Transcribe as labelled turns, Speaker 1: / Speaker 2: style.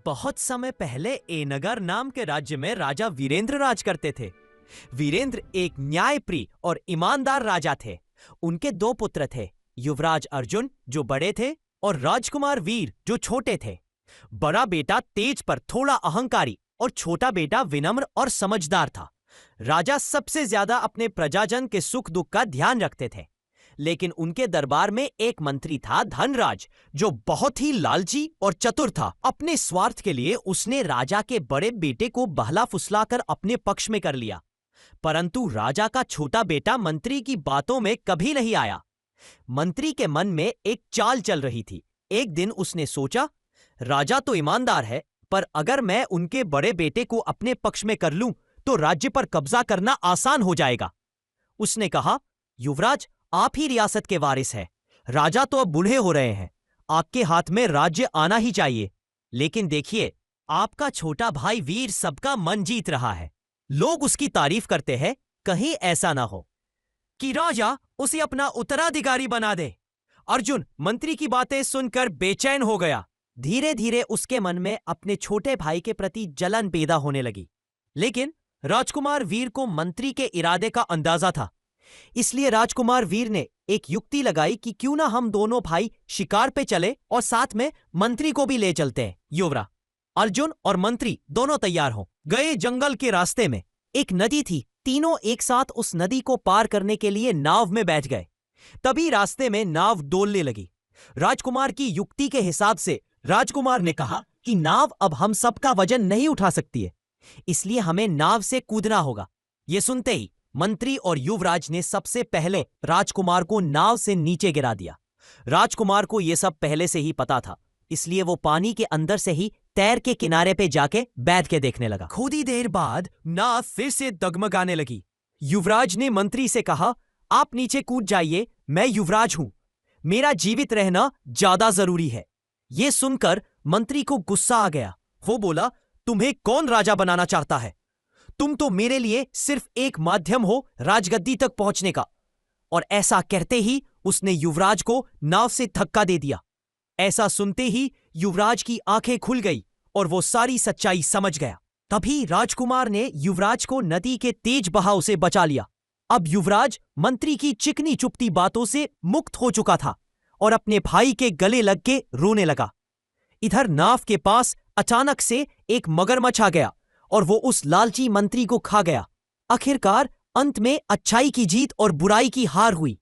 Speaker 1: बहुत समय पहले एनगर नाम के राज्य में राजा वीरेंद्र राज करते थे। वीरेंद्र एक न्यायप्रिय और ईमानदार राजा थे। उनके दो पुत्र थे, युवराज अर्जुन जो बड़े थे और राजकुमार वीर जो छोटे थे। बड़ा बेटा तेज पर थोड़ा अहंकारी और छोटा बेटा विनम्र और समझदार था। राजा सबसे ज्यादा अपने प्रजाजन के सुख दुख का ध्यान रखते थे। लेकिन उनके दरबार में एक मंत्री था धनराज, जो बहुत ही लालची और चतुर था। अपने स्वार्थ के लिए उसने राजा के बड़े बेटे को बहला फुसलाकर अपने पक्ष में कर लिया। परंतु राजा का छोटा बेटा मंत्री की बातों में कभी नहीं आया। मंत्री के मन में एक चाल चल रही थी। एक दिन उसने सोचा, राजा तो ईमानदार है, पर अगर मैं उनके बड़े बेटे को अपने पक्ष में कर लूं तो राज्य पर कब्जा करना आसान हो जाएगा। उसने कहा, युवराज, आप ही रियासत के वारिस हैं। राजा तो अब बूढ़े हो रहे हैं, आपके हाथ में राज्य आना ही चाहिए। लेकिन देखिए, आपका छोटा भाई वीर सबका मन जीत रहा है। लोग उसकी तारीफ करते हैं। कहीं ऐसा ना हो कि राजा उसे अपना उत्तराधिकारी बना दे। अर्जुन मंत्री की बातें सुनकर बेचैन हो गया। धीरे धीरे उसके मन में अपने छोटे भाई के प्रति जलन पैदा होने लगी। लेकिन राजकुमार वीर को मंत्री के इरादे का अंदाजा था। इसलिए राजकुमार वीर ने एक युक्ति लगाई कि क्यों ना हम दोनों भाई शिकार पे चले और साथ में मंत्री को भी ले चलते हैं। युवराज अर्जुन और मंत्री दोनों तैयार हो गए। जंगल के रास्ते में एक नदी थी। तीनों एक साथ उस नदी को पार करने के लिए नाव में बैठ गए। तभी रास्ते में नाव डोलने लगी। राजकुमार की युक्ति के हिसाब से राजकुमार ने कहा कि नाव अब हम सबका वजन नहीं उठा सकती है, इसलिए हमें नाव से कूदना होगा। यह सुनते ही मंत्री और युवराज ने सबसे पहले राजकुमार को नाव से नीचे गिरा दिया। राजकुमार को यह सब पहले से ही पता था, इसलिए वो पानी के अंदर से ही तैर के किनारे पे जाके बैठ के देखने लगा। थोड़ी ही देर बाद नाव फिर से डगमगाने लगी। युवराज ने मंत्री से कहा, आप नीचे कूद जाइए, मैं युवराज हूं, मेरा जीवित रहना ज्यादा जरूरी है। यह सुनकर मंत्री को गुस्सा आ गया। वो बोला, तुम्हें कौन राजा बनाना चाहता है? तुम तो मेरे लिए सिर्फ एक माध्यम हो राजगद्दी तक पहुंचने का। और ऐसा कहते ही उसने युवराज को नाव से धक्का दे दिया। ऐसा सुनते ही युवराज की आंखें खुल गई और वो सारी सच्चाई समझ गया। तभी राजकुमार ने युवराज को नदी के तेज बहाव से बचा लिया। अब युवराज मंत्री की चिकनी चुपती बातों से मुक्त हो चुका था और अपने भाई के गले लग के रोने लगा। इधर नाव के पास अचानक से एक मगरमच्छ आ गया और वो उस लालची मंत्री को खा गया। आखिरकार अंत में अच्छाई की जीत और बुराई की हार हुई।